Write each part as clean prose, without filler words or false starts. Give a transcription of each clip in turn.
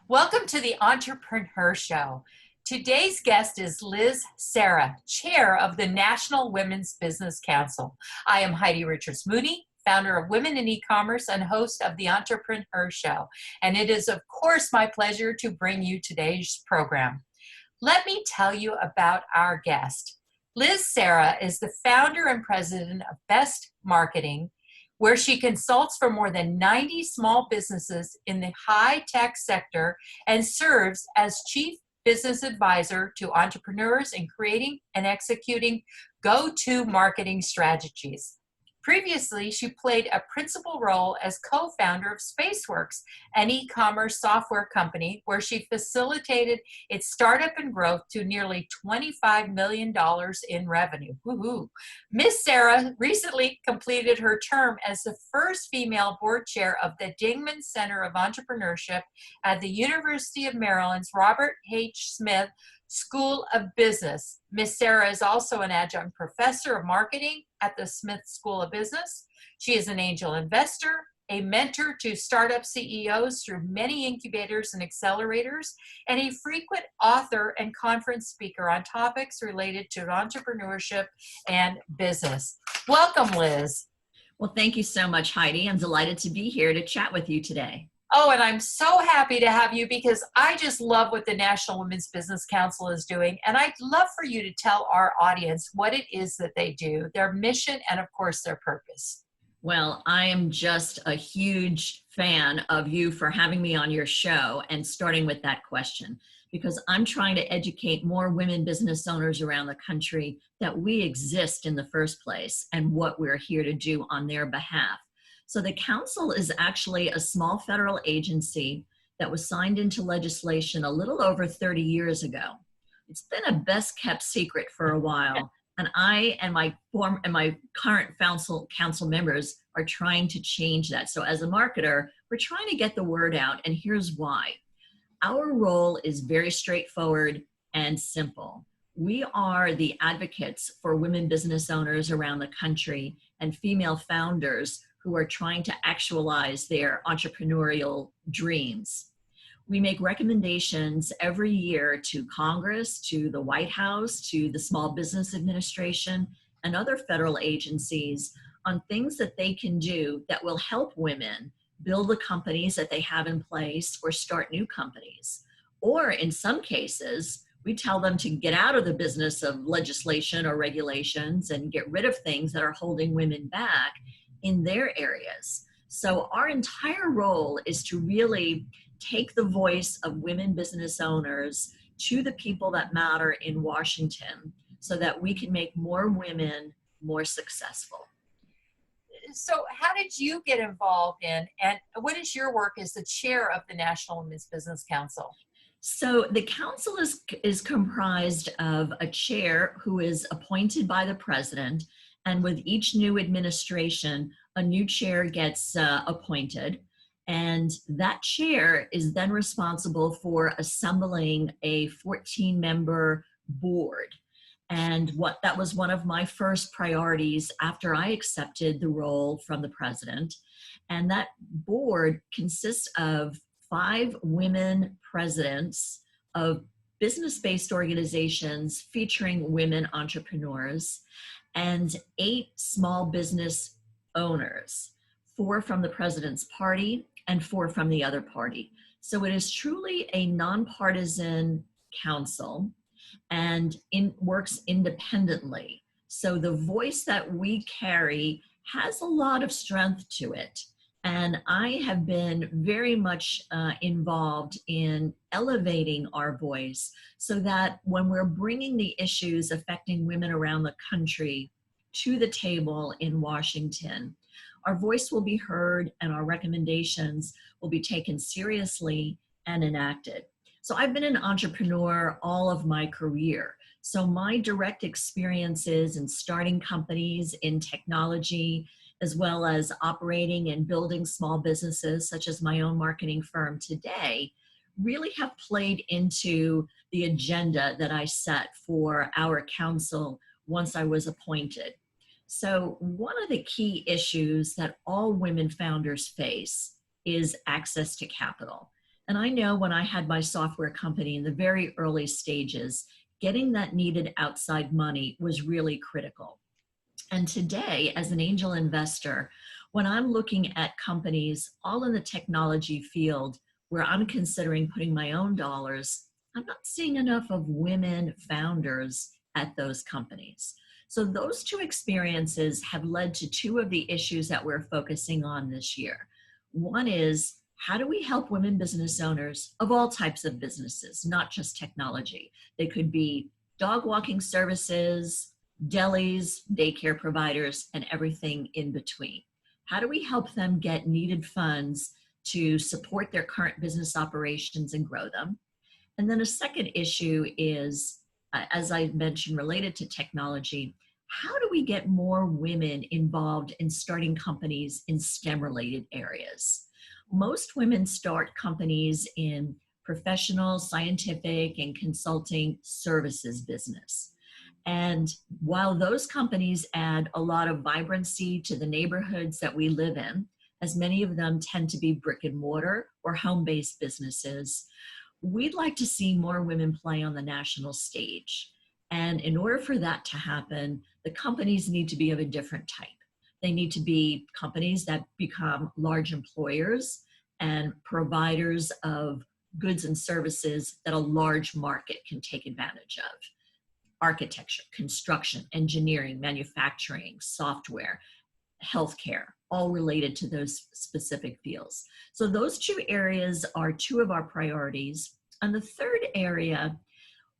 Welcome to the EnterprenHer Show. Today's guest is Sara, Chair of the National Women's Business Council. I am Heidi Richards Mooney, founder of Women in Ecommerce and host of the EnterprenHer Show. And it is, of course, my pleasure to bring you today's program. Let me tell you about our guest. Sara is the founder and president of Best Marketing, where she consults for more than 90 small businesses in the high-tech sector and serves as chief business advisor to entrepreneurs in creating and executing go-to marketing strategies. Previously, she played a principal role as co-founder of SpaceWorks, an e-commerce software company where she facilitated its startup and growth to nearly $25 million in revenue. Woohoo! Miss Sara recently completed her term as the first female board chair of the Dingman Center of Entrepreneurship at the University of Maryland's Robert H. Smith School of Business. Miss Sara is also an adjunct professor of marketing at the Smith School of Business. She is an angel investor, a mentor to startup CEOs through many incubators and accelerators, and a frequent author and conference speaker on topics related to entrepreneurship and business. Welcome, Liz. Well, thank you so much, Heidi. I'm delighted to be here to chat with you today. Oh, and I'm so happy to have you because I just love what the National Women's Business Council is doing. And I'd love for you to tell our audience what it is that they do, their mission, and of course, their purpose. Well, I am just a huge fan of you for having me on your show and starting with that question, because I'm trying to educate more women business owners around the country that we exist in the first place and what we're here to do on their behalf. So the council is actually a small federal agency that was signed into legislation a little over 30 years ago. It's been a best kept secret for a while. And I and my current council members are trying to change that. So as a marketer, we're trying to get the word out, and here's why. Our role is very straightforward and simple. We are the advocates for women business owners around the country and female founders who are trying to actualize their entrepreneurial dreams. We make recommendations every year to Congress, to the White House, to the Small Business Administration, and other federal agencies on things that they can do that will help women build the companies that they have in place or start new companies. Or in some cases, we tell them to get out of the business of legislation or regulations and get rid of things that are holding women back in their areas. So our entire role is to really take the voice of women business owners to the people that matter in Washington so that we can make more women more successful. So how did you get involved in, and what is your work as the chair of the National Women's Business Council? So the council is comprised of a chair who is appointed by the president, and with each new administration, a new chair gets appointed. And that chair is then responsible for assembling a 14-member board. And that was one of my first priorities after I accepted the role from the president. And that board consists of 5 women presidents of business-based organizations featuring women entrepreneurs, and 8 small business owners, 4 from the president's party and 4 from the other party. So it is truly a nonpartisan council and works independently. So the voice that we carry has a lot of strength to it. And I have been very much involved in elevating our voice so that when we're bringing the issues affecting women around the country to the table in Washington, our voice will be heard and our recommendations will be taken seriously and enacted. So I've been an entrepreneur all of my career. So my direct experiences in starting companies in technology, as well as operating and building small businesses such as my own marketing firm today, really have played into the agenda that I set for our council once I was appointed. So one of the key issues that all women founders face is access to capital. And I know when I had my software company in the very early stages, getting that needed outside money was really critical. And today, as an angel investor, when I'm looking at companies all in the technology field where I'm considering putting my own dollars, I'm not seeing enough of women founders at those companies. So those two experiences have led to two of the issues that we're focusing on this year. One is, how do we help women business owners of all types of businesses, not just technology? They could be dog walking services, delis, daycare providers, and everything in between. How do we help them get needed funds to support their current business operations and grow them? And then a second issue is, as I mentioned, related to technology, how do we get more women involved in starting companies in STEM-related areas? Most women start companies in professional, scientific, and consulting services business. And while those companies add a lot of vibrancy to the neighborhoods that we live in, as many of them tend to be brick and mortar or home-based businesses, we'd like to see more women play on the national stage. And in order for that to happen, the companies need to be of a different type. They need to be companies that become large employers and providers of goods and services that a large market can take advantage of. Architecture, construction, engineering, manufacturing, software, healthcare, all related to those specific fields. So those two areas are two of our priorities. And the third area,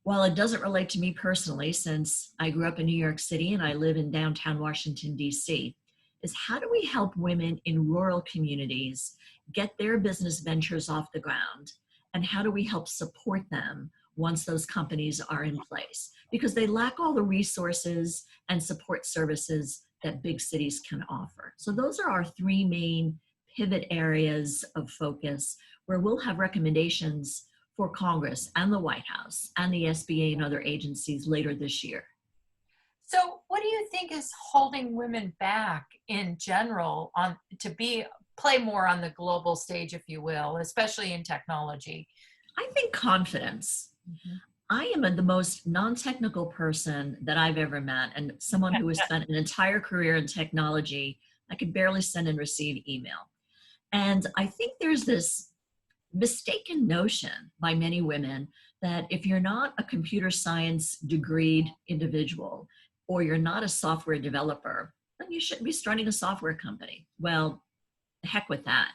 while it doesn't relate to me personally, since I grew up in New York City and I live in downtown Washington, D.C., is how do we help women in rural communities get their business ventures off the ground? And how do we help support them once those companies are in place? Because they lack all the resources and support services that big cities can offer. So those are our three main pivot areas of focus, where we'll have recommendations for Congress and the White House and the SBA and other agencies later this year. So what do you think is holding women back in general to play more on the global stage, if you will, especially in technology? I think confidence. Mm-hmm. I am the most non-technical person that I've ever met, and someone who has spent an entire career in technology. I could barely send and receive email. And I think there's this mistaken notion by many women that if you're not a computer science degreed individual, or you're not a software developer, then you shouldn't be starting a software company. Well, heck with that.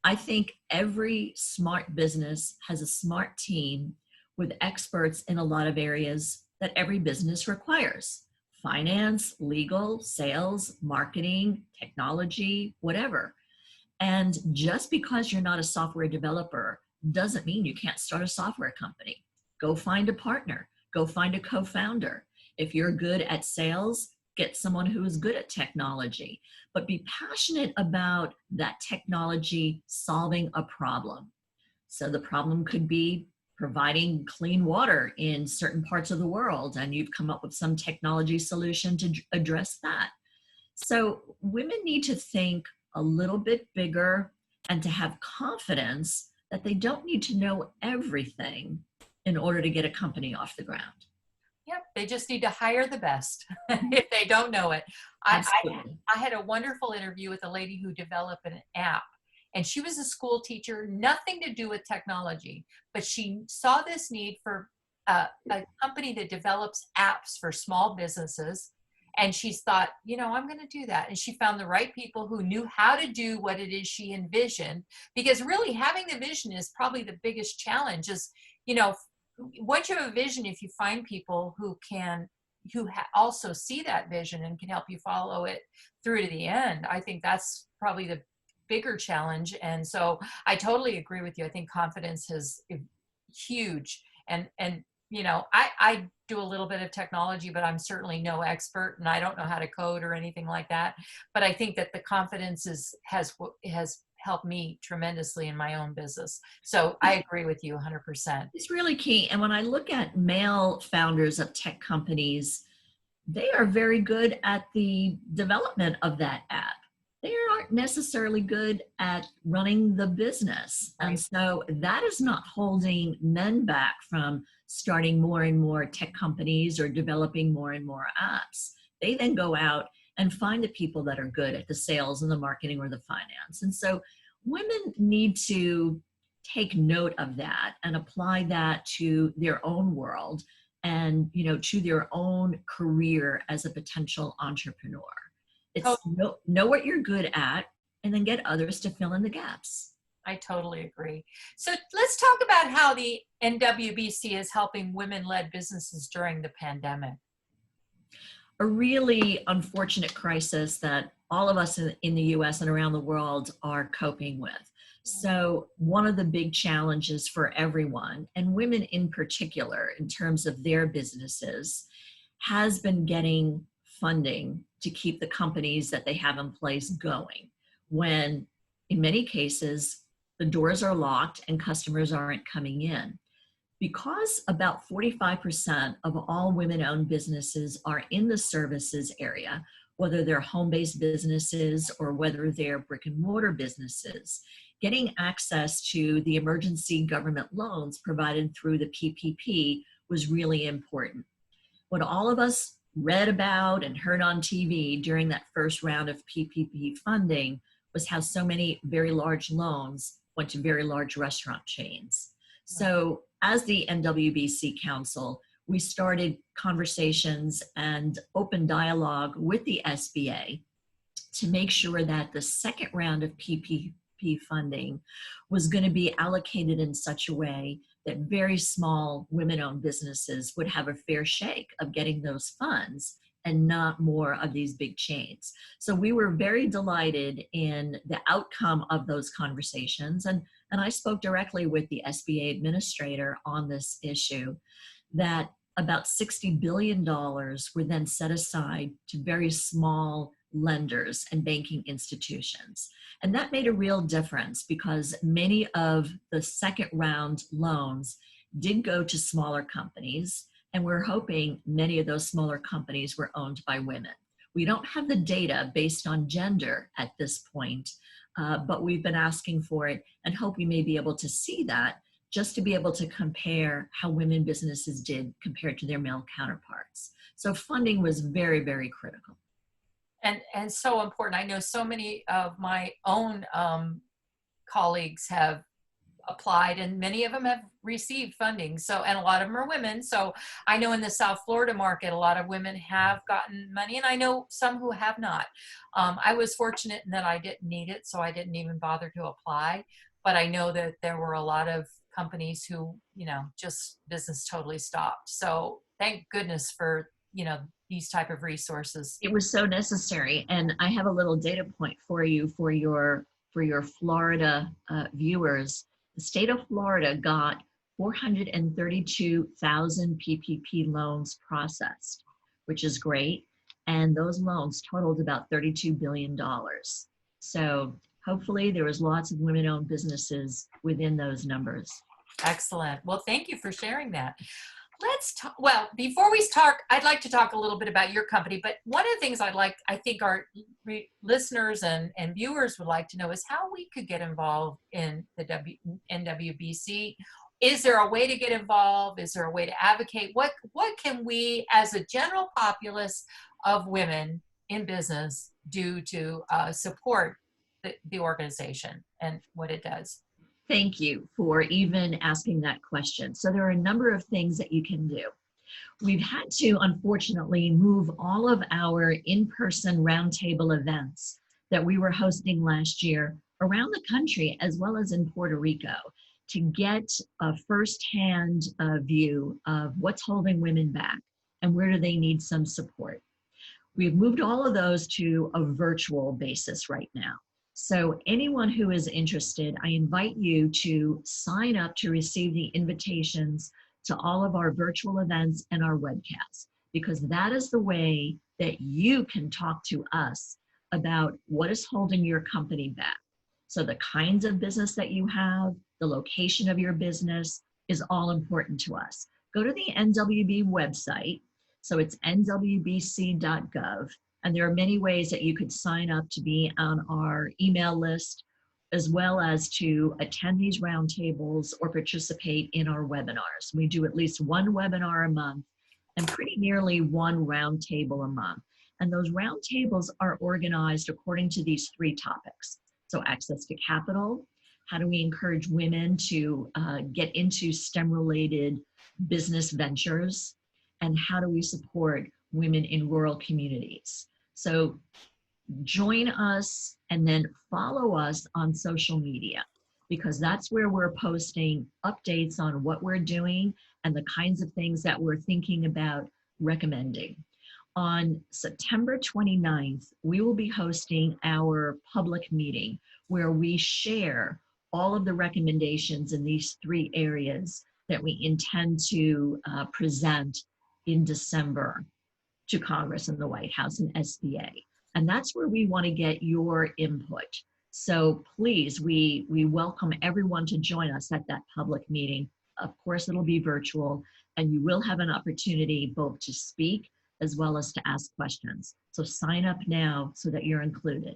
I think every smart business has a smart team with experts in a lot of areas that every business requires: finance, legal, sales, marketing, technology, whatever. And just because you're not a software developer doesn't mean you can't start a software company. Go find a partner, go find a co-founder. If you're good at sales, get someone who is good at technology, but be passionate about that technology solving a problem. So the problem could be providing clean water in certain parts of the world, and you've come up with some technology solution to address that. So women need to think a little bit bigger and to have confidence that they don't need to know everything in order to get a company off the ground. Yep, they just need to hire the best if they don't know it. I had a wonderful interview with a lady who developed an app, and she was a school teacher, nothing to do with technology, but she saw this need for a company that develops apps for small businesses. And she's thought, I'm going to do that. And she found the right people who knew how to do what it is she envisioned, because really having the vision is probably the biggest challenge. Is, once you have a vision, if you find people who also see that vision and can help you follow it through to the end, I think that's probably the bigger challenge. And so I totally agree with you. I think confidence is huge. And I do a little bit of technology, but I'm certainly no expert, and I don't know how to code or anything like that. But I think that the confidence has helped me tremendously in my own business. So I agree with you 100%. It's really key. And when I look at male founders of tech companies, they are very good at the development of that app. They aren't necessarily good at running the business. Right. And so that is not holding men back from starting more and more tech companies or developing more and more apps. They then go out and find the people that are good at the sales and the marketing or the finance. And so women need to take note of that and apply that to their own world and, you know, to their own career as a potential entrepreneur. It's know what you're good at and then get others to fill in the gaps. I totally agree. So let's talk about how the NWBC is helping women-led businesses during the pandemic. A really unfortunate crisis that all of us in the US and around the world are coping with. So one of the big challenges for everyone, and women in particular, in terms of their businesses, has been getting funding to keep the companies that they have in place going, when in many cases, the doors are locked and customers aren't coming in. Because about 45% of all women-owned businesses are in the services area, whether they're home-based businesses or whether they're brick-and-mortar businesses, getting access to the emergency government loans provided through the PPP was really important. What all of us read about and heard on TV during that first round of PPP funding was how so many very large loans went to very large restaurant chains. So as the NWBC Council, we started conversations and open dialogue with the SBA to make sure that the second round of PPP funding was going to be allocated in such a way that very small women-owned businesses would have a fair shake of getting those funds and not more of these big chains. So we were very delighted in the outcome of those conversations. And I spoke directly with the SBA administrator on this issue, that about $60 billion were then set aside to very small lenders and banking institutions. And that made a real difference because many of the second round loans did go to smaller companies, and we're hoping many of those smaller companies were owned by women. We don't have the data based on gender at this point, but we've been asking for it and hope we may be able to see that just to be able to compare how women businesses did compared to their male counterparts. So funding was very, very critical. And so important. I know so many of my own colleagues have applied, and many of them have received funding. So, and a lot of them are women. So I know in the South Florida market, a lot of women have gotten money, and I know some who have not. I was fortunate in that I didn't need it, so I didn't even bother to apply. But I know that there were a lot of companies who, you know, just business totally stopped. So thank goodness for, you know, these type of resources. It was so necessary. And I have a little data point for you for your Florida viewers. The state of Florida got 432,000 PPP loans processed, which is great. And those loans totaled about $32 billion. So hopefully there was lots of women-owned businesses within those numbers. Excellent. Well, thank you for sharing that. Let's talk, well, before we talk, I'd like to talk a little bit about your company, but one of the things I think our listeners and viewers would like to know is how we could get involved in the NWBC. Is there a way to get involved? Is there a way to advocate? What can we, as a general populace of women in business, do to support the organization and what it does? Thank you for even asking that question. So there are a number of things that you can do. We've had to, unfortunately, move all of our in-person roundtable events that we were hosting last year around the country, as well as in Puerto Rico, to get a firsthand view of what's holding women back and where do they need some support. We've moved all of those to a virtual basis right now. So anyone who is interested, I invite you to sign up to receive the invitations to all of our virtual events and our webcasts, because that is the way that you can talk to us about what is holding your company back. So the kinds of business that you have, the location of your business is all important to us. Go to the NWB website. So it's nwbc.gov. And there are many ways that you could sign up to be on our email list, as well as to attend these roundtables or participate in our webinars. We do at least one webinar a month and pretty nearly one roundtable a month. And those roundtables are organized according to these three topics. So access to capital, how do we encourage women to get into STEM-related business ventures, and how do we support women in rural communities? So join us and then follow us on social media, because that's where we're posting updates on what we're doing and the kinds of things that we're thinking about recommending. On September 29th, we will be hosting our public meeting where we share all of the recommendations in these three areas that we intend to present in December to Congress and the White House and SBA. And that's where we want to get your input. So please, we welcome everyone to join us at that public meeting. Of course, it'll be virtual, and you will have an opportunity both to speak as well as to ask questions. So sign up now so that you're included.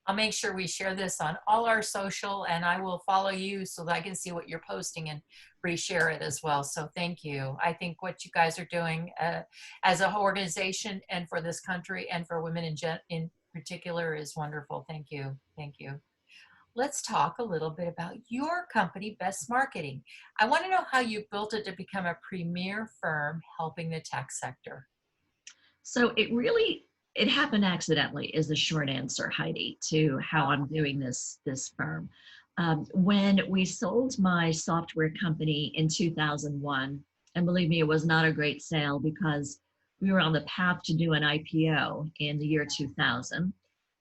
I'll make sure we share this on all our social, and I will follow you so that I can see what you're posting and reshare it as well. So thank you. I think what you guys are doing as an organization and for this country and for women in particular is wonderful. Thank you. Thank you. Let's talk a little bit about your company, Best Marketing. I want to know how you built it to become a premier firm helping the tech sector. So it happened accidentally is the short answer, Heidi, to how I'm doing this firm. When we sold my software company in 2001, and believe me, it was not a great sale because we were on the path to do an IPO in the year 2000.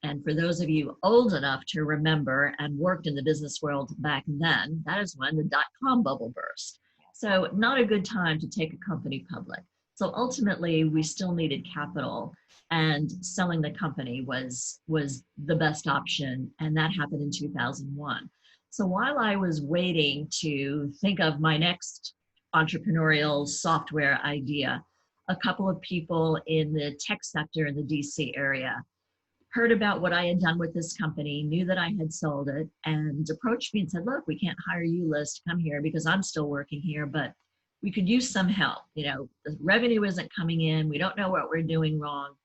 And for those of you old enough to remember and worked in the business world back then, that is when the dot-com bubble burst. So not a good time to take a company public. So ultimately, we still needed capital, and selling the company was the best option, and that happened in 2001. So while I was waiting to think of my next entrepreneurial software idea, a couple of people in the tech sector in the DC area heard about what I had done with this company, knew that I had sold it, and approached me and said, look, we can't hire you, Liz, to come here because I'm still working here, but we could use some help. You know, the revenue isn't coming in. We don't know what we're doing wrong.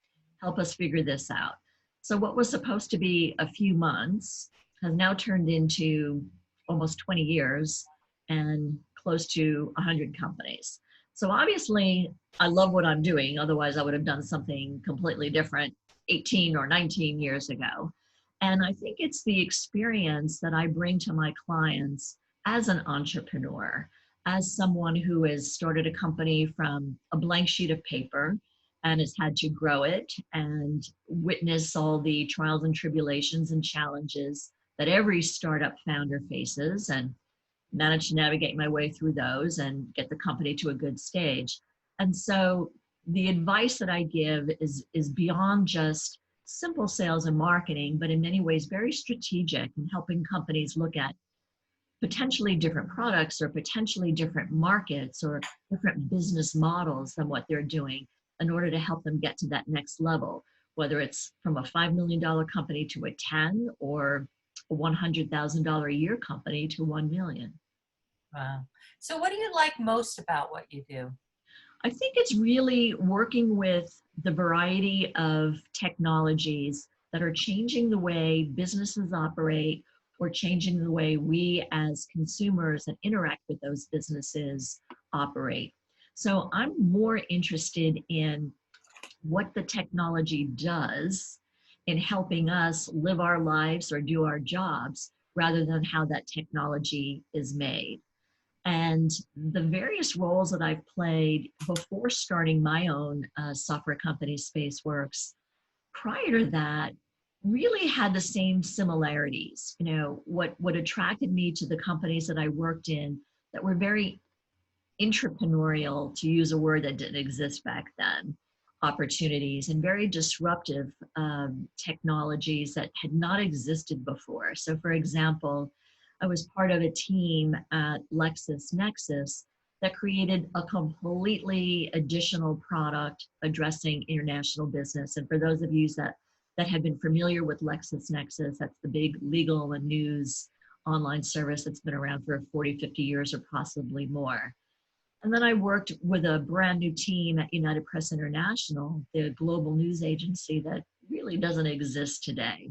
Help us figure this out. So what was supposed to be a few months has now turned into almost 20 years and close to 100 companies. So obviously, I love what I'm doing. Otherwise, I would have done something completely different 18 or 19 years ago. And I think it's the experience that I bring to my clients as an entrepreneur, as someone who has started a company from a blank sheet of paper and has had to grow it and witness all the trials and tribulations and challenges that every startup founder faces, and managed to navigate my way through those and get the company to a good stage. And so the advice that I give is beyond just simple sales and marketing, but in many ways very strategic in helping companies look at potentially different products or potentially different markets or different business models than what they're doing in order to help them get to that next level, whether it's from a $5 million company to a 10 or a $100,000 a year company to 1 million. Wow. So what do you like most about what you do? I think it's really working with the variety of technologies that are changing the way businesses operate or changing the way we as consumers that interact with those businesses operate. So I'm more interested in what the technology does in helping us live our lives or do our jobs rather than how that technology is made. And the various roles that I've played before starting my own software company, SpaceWorks, prior to that, really had the same similarities. You know, what attracted me to the companies that I worked in that were very entrepreneurial, to use a word that didn't exist back then, opportunities and very disruptive technologies that had not existed before. So for example, I was part of a team at LexisNexis that created a completely additional product addressing international business. And for those of you that have been familiar with LexisNexis, that's the big legal and news online service that's been around for 40, 50 years or possibly more. And then I worked with a brand new team at United Press International, the global news agency that really doesn't exist today.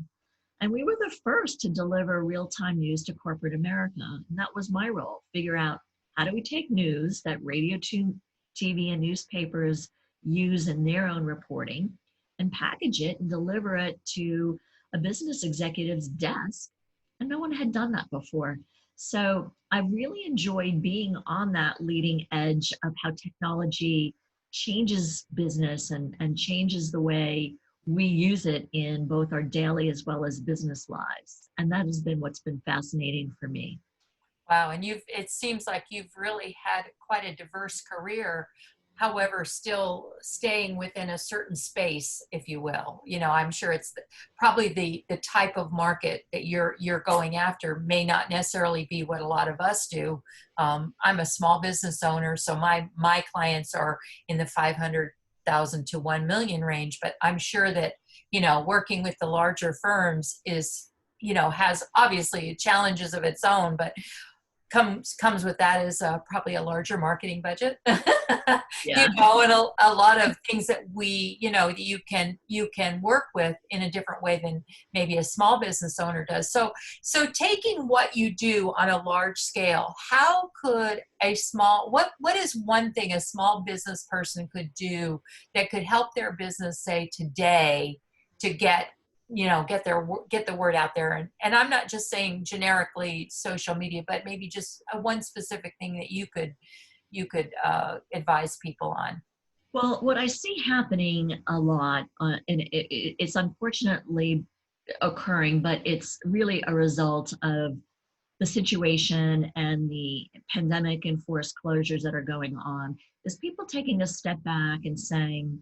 And we were the first to deliver real-time news to corporate America. And that was my role, figure out how do we take news that radio, TV, and newspapers use in their own reporting and package it and deliver it to a business executive's desk. And no one had done that before. So I really enjoyed being on that leading edge of how technology changes business and changes the way we use it in both our daily as well as business lives. And that has been what's been fascinating for me. Wow, and it seems like you've really had quite a diverse career, however, still staying within a certain space, if you will. You know, I'm sure it's probably the type of market that you're going after may not necessarily be what a lot of us do. I'm a small business owner, so my clients are in the 500,000 to 1 million range, but I'm sure that, you know, working with the larger firms is, you know, has obviously challenges of its own, but comes with that is probably a larger marketing budget. Yeah. You know, and a lot of things that we, you know, you can work with in a different way than maybe a small business owner does. So taking what you do on a large scale, how could what is one thing a small business person could do that could help their business, say, today, to get the word out there? And I'm not just saying generically social media, but maybe just one specific thing that you could advise people on. Well, what I see happening a lot, and it's unfortunately occurring, but it's really a result of the situation and the pandemic enforced closures that are going on, is people taking a step back and saying,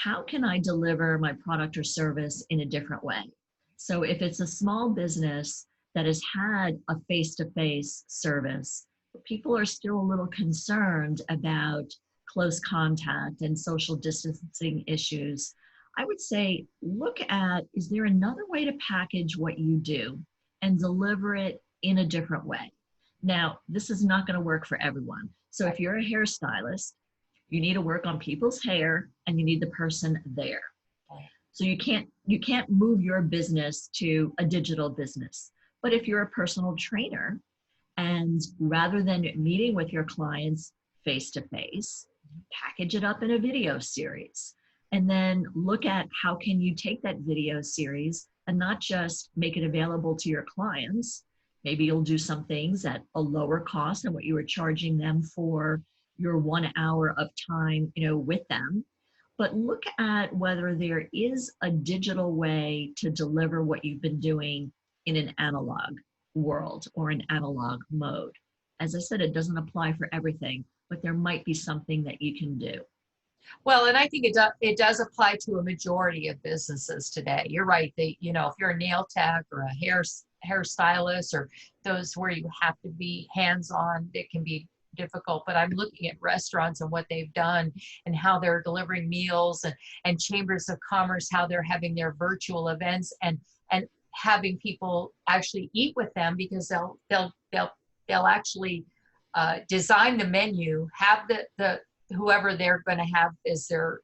how can I deliver my product or service in a different way? So if it's a small business that has had a face-to-face service, but people are still a little concerned about close contact and social distancing issues, I would say, look at, is there another way to package what you do and deliver it in a different way? Now, this is not going to work for everyone. So if you're a hairstylist, you need to work on people's hair and you need the person there. So you can't move your business to a digital business. But if you're a personal trainer, and rather than meeting with your clients face to face, package it up in a video series, and then look at how can you take that video series and not just make it available to your clients. Maybe you'll do some things at a lower cost than what you were charging them for your 1 hour of time, you know, with them. But look at whether there is a digital way to deliver what you've been doing in an analog world or an analog mode. As I said, it doesn't apply for everything, but there might be something that you can do. Well, and I think it does apply to a majority of businesses today. You're right. You know, if you're a nail tech or a hairstylist or those where you have to be hands-on, it can be difficult. But I'm looking at restaurants and what they've done and how they're delivering meals, and chambers of commerce, how they're having their virtual events and having people actually eat with them, because they'll actually design the menu, have the whoever they're going to have as they're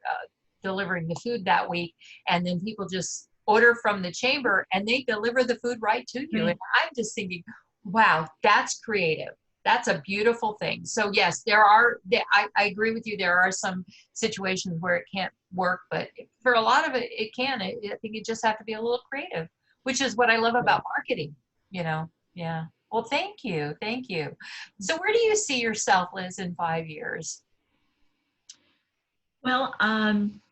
delivering the food that week, and then people just order from the chamber and they deliver the food right to you. Right. And I'm just thinking, wow, that's creative. That's a beautiful thing. So yes, I agree with you. There are some situations where it can't work, but for a lot of it, it can. I think you just have to be a little creative, which is what I love about marketing, you know? Yeah. Well, thank you. Thank you. So where do you see yourself, Liz, in 5 years? Well,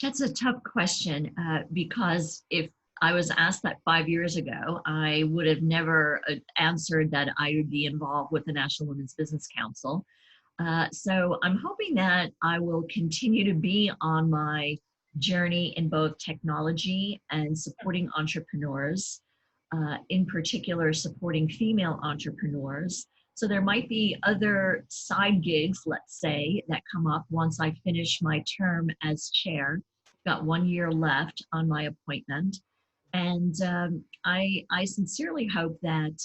that's a tough question because if I was asked that 5 years ago, I would have never answered that I would be involved with the National Women's Business Council. So I'm hoping that I will continue to be on my journey in both technology and supporting entrepreneurs, in particular supporting female entrepreneurs, So there might be other side gigs, let's say, that come up once I finish my term as chair. Got 1 year left on my appointment. And I sincerely hope that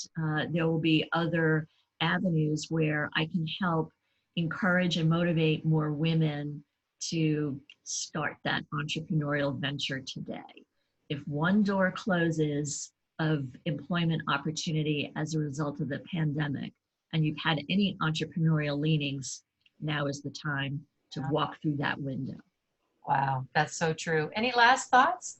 there will be other avenues where I can help encourage and motivate more women to start that entrepreneurial venture today. If one door closes of employment opportunity as a result of the pandemic, and you've had any entrepreneurial leanings, now is the time to walk through that window. Wow, that's so true. Any last thoughts?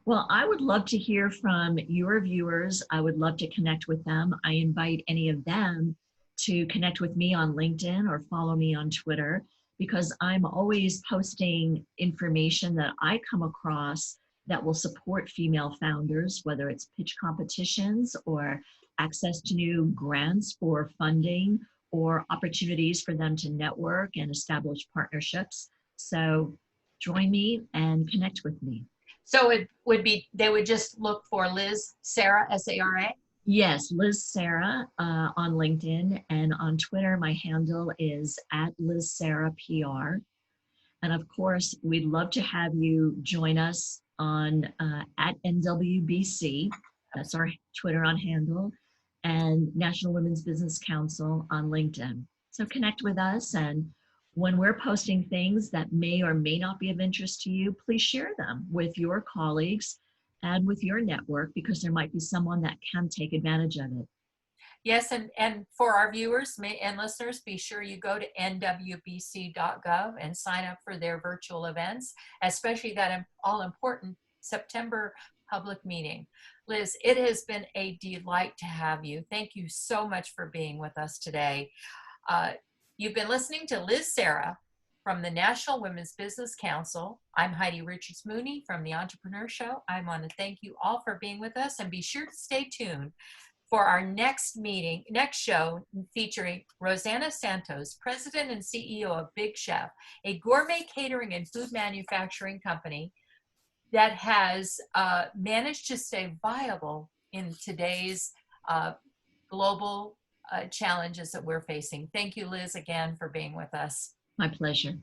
Well, I would love to hear from your viewers. I would love to connect with them. I invite any of them to connect with me on LinkedIn or follow me on Twitter, because I'm always posting information that I come across that will support female founders, whether it's pitch competitions or access to new grants for funding or opportunities for them to network and establish partnerships. So join me and connect with me. So it would be, they would just look for Liz Sara, S-A-R-A? Yes, Liz Sara on LinkedIn, and on Twitter, my handle is @LizSaraPR. And of course, we'd love to have you join us on @NWBC. That's our Twitter on handle, and National Women's Business Council on LinkedIn. So connect with us, and when we're posting things that may or may not be of interest to you, please share them with your colleagues and with your network, because there might be someone that can take advantage of it. Yes, and for our viewers and listeners, be sure you go to nwbc.gov and sign up for their virtual events, especially that all-important September public meeting. Liz, it has been a delight to have you. Thank you so much for being with us today. You've been listening to Liz Sara from the National Women's Business Council. I'm Heidi Richards Mooney from the EnterprenHer Show. I want to thank you all for being with us, and be sure to stay tuned for our next show featuring Rosanna Santos, President and CEO of Big Chef, a gourmet catering and food manufacturing company that has managed to stay viable in today's global challenges that we're facing. Thank you, Liz, again for being with us. My pleasure.